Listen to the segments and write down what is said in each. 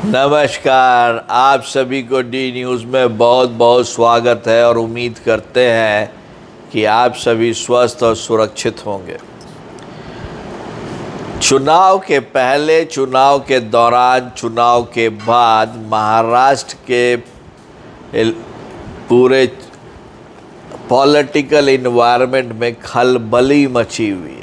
नमस्कार। आप सभी को डी न्यूज़ में बहुत बहुत स्वागत है और उम्मीद करते हैं कि आप सभी स्वस्थ और सुरक्षित होंगे। चुनाव के पहले, चुनाव के दौरान, चुनाव के बाद महाराष्ट्र के पूरे पॉलिटिकल इन्वायरमेंट में खलबली मची हुई है।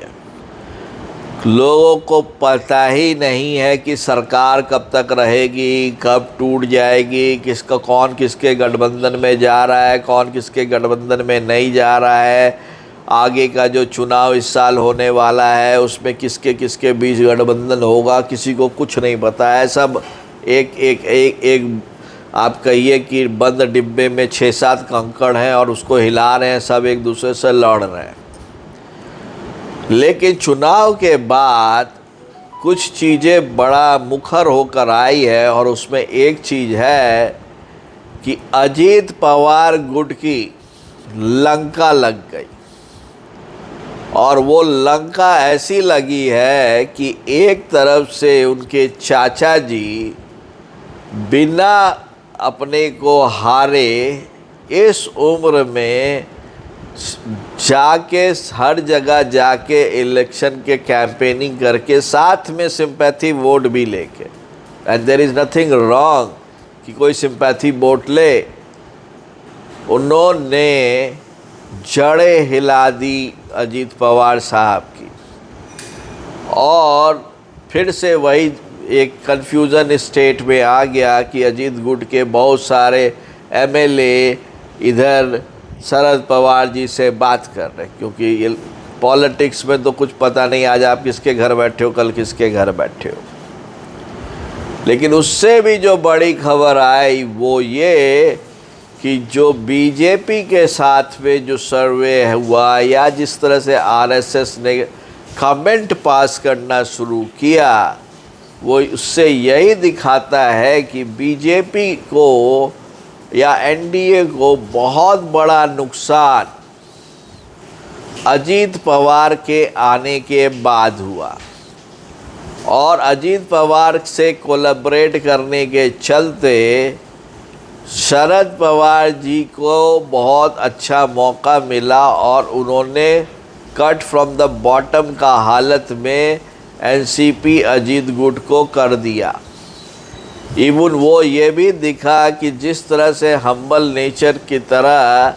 लोगों को पता ही नहीं है कि सरकार कब तक रहेगी, कब टूट जाएगी, कौन किसके गठबंधन में जा रहा है, कौन किसके गठबंधन में नहीं जा रहा है। आगे का जो चुनाव इस साल होने वाला है उसमें किसके किसके बीच गठबंधन होगा, किसी को कुछ नहीं पता है। सब एक आप कहिए कि बंद डिब्बे में 6-7 कंकड़ हैं और उसको हिला रहे हैं, सब एक दूसरे से लड़ रहे हैं। लेकिन चुनाव के बाद कुछ चीज़ें बड़ा मुखर होकर आई है और उसमें एक चीज़ है कि अजीत पवार गुट की लंका लग गई। और वो लंका ऐसी लगी है कि एक तरफ से उनके चाचा जी बिना अपने को हारे इस उम्र में जाके हर जगह जाके इलेक्शन के कैंपेनिंग करके साथ में सिंपैथी वोट भी लेके, and there is nothing wrong कि कोई सिंपैथी वोट ले, उन्होंने जड़ें हिला दी अजीत पवार साहब की। और फिर से वही एक कन्फ्यूज़न स्टेट में आ गया कि अजीत गुट के बहुत सारे एमएलए इधर शरद पवार जी से बात कर रहे हैं, क्योंकि ये पॉलिटिक्स में तो कुछ पता नहीं, आज आप किसके घर बैठे हो, कल किसके घर बैठे हो। लेकिन उससे भी जो बड़ी खबर आई वो ये कि जो बीजेपी के साथ में जो सर्वे हुआ या जिस तरह से आरएसएस ने कमेंट पास करना शुरू किया, वो उससे यही दिखाता है कि बीजेपी को या एनडीए को बहुत बड़ा नुकसान अजीत पवार के आने के बाद हुआ। और अजीत पवार से कोलैबोरेट करने के चलते शरद पवार जी को बहुत अच्छा मौका मिला और उन्होंने कट फ्रॉम द बॉटम का हालत में एनसीपी अजीत गुट को कर दिया। इवन वो ये भी दिखा कि जिस तरह से हम्बल नेचर की तरह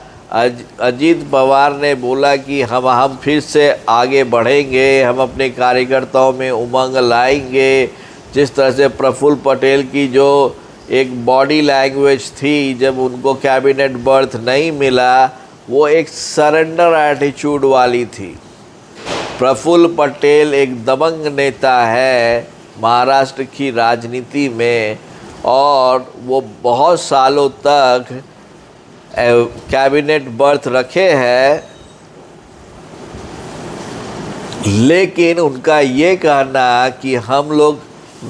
अजीत पवार ने बोला कि हम फिर से आगे बढ़ेंगे, हम अपने कार्यकर्ताओं में उमंग लाएंगे। जिस तरह से प्रफुल्ल पटेल की जो एक बॉडी लैंग्वेज थी जब उनको कैबिनेट बर्थ नहीं मिला, वो एक सरेंडर एटीट्यूड वाली थी। प्रफुल्ल पटेल एक दबंग नेता है महाराष्ट्र की राजनीति में और वो बहुत सालों तक कैबिनेट बर्थ रखे हैं। लेकिन उनका ये कहना कि हम लोग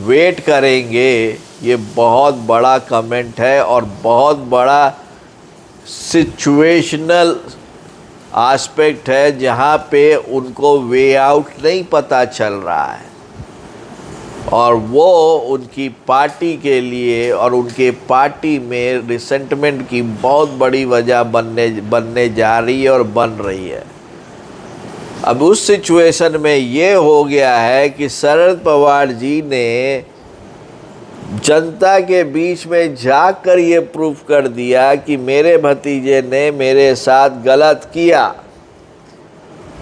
वेट करेंगे, ये बहुत बड़ा कमेंट है और बहुत बड़ा सिचुएशनल एस्पेक्ट है जहाँ पे उनको वे आउट नहीं पता चल रहा है। और वो उनकी पार्टी के लिए और उनके पार्टी में रिसेंटमेंट की बहुत बड़ी वजह बनने जा रही है और बन रही है। अब उस सिचुएशन में ये हो गया है कि शरद पवार जी ने जनता के बीच में जाकर ये प्रूफ कर दिया कि मेरे भतीजे ने मेरे साथ गलत किया।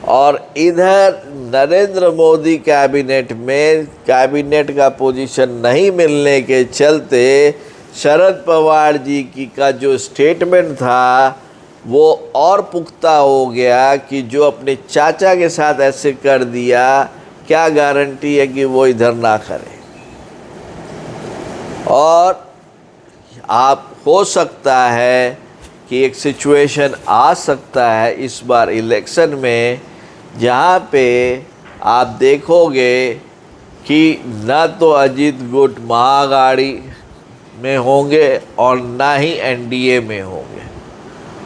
और इधर नरेंद्र मोदी कैबिनेट में कैबिनेट का पोजीशन नहीं मिलने के चलते शरद पवार जी का जो स्टेटमेंट था वो और पुख्ता हो गया कि जो अपने चाचा के साथ ऐसे कर दिया, क्या गारंटी है कि वो इधर ना करे। और आप हो सकता है कि एक सिचुएशन आ सकता है इस बार इलेक्शन में जहाँ पे आप देखोगे कि ना तो अजीत गुट महाअघाड़ी में होंगे और ना ही एनडीए में होंगे।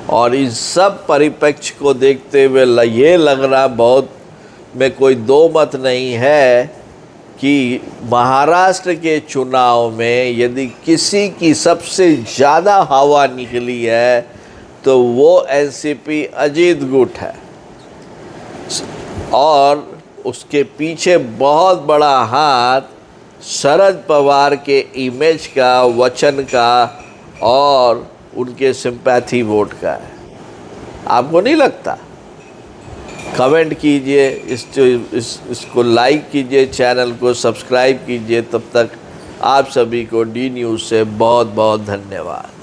और इस सब परिप्रेक्ष्य को देखते हुए ये लग रहा बहुत में कोई दो मत नहीं है कि महाराष्ट्र के चुनाव में यदि किसी की सबसे ज़्यादा हवा निकली है तो वो एनसीपी अजीत गुट है, और उसके पीछे बहुत बड़ा हाथ शरद पवार के इमेज का, वचन का और उनके सिंपैथी वोट का है। आपको नहीं लगता? कमेंट कीजिए, इसको लाइक कीजिए, चैनल को सब्सक्राइब कीजिए। तब तक आप सभी को डी न्यूज़ से बहुत बहुत धन्यवाद।